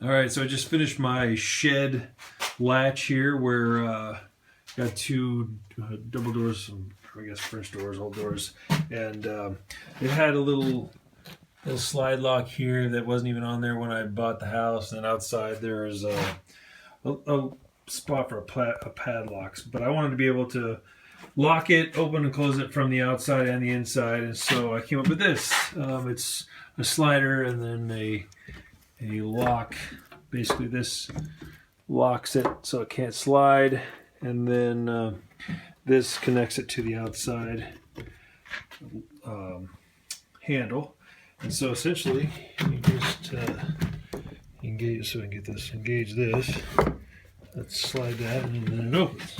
All right, so I just finished my shed latch here where got two double doors, I guess French doors, old doors, and it had a little slide lock here that wasn't even on there when I bought the house. And outside there's a spot for a padlock, but I wanted to be able to lock it, open and close it from the outside and the inside, and so I came up with this. It's a slider and then a lock. Basically, this locks it so it can't slide, and then this connects it to the outside handle. And so essentially, you just engage. So I can get this. Engage this. Let's slide that, and then it opens.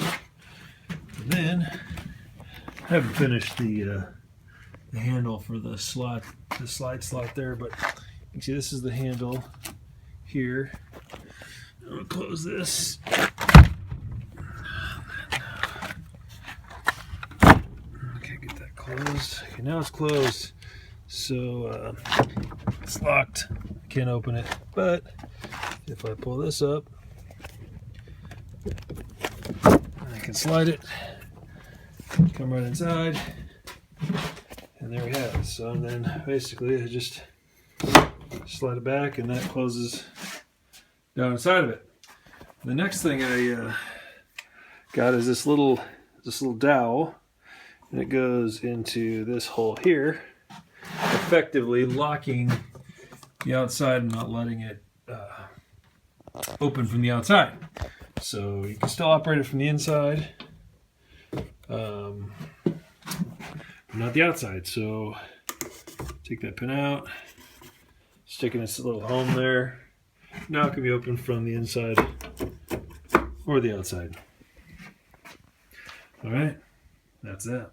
And then I haven't finished the handle for the slot, the slide slot there, but you can see this is the handle here. I'm gonna close this. Okay, get that closed. Okay, now it's closed. So it's locked. I can't open it. But if I pull this up, I can slide it, come right inside, and there we have it. So then basically I just slide it back, and that closes down inside of it. The next thing I got is this little dowel, and it goes into this hole here, effectively locking the outside and not letting it open from the outside. So you can still operate it from the inside, but not the outside. So take that pin out, stick in its little home there. Now it can be opened from the inside or the outside. All right, that's that.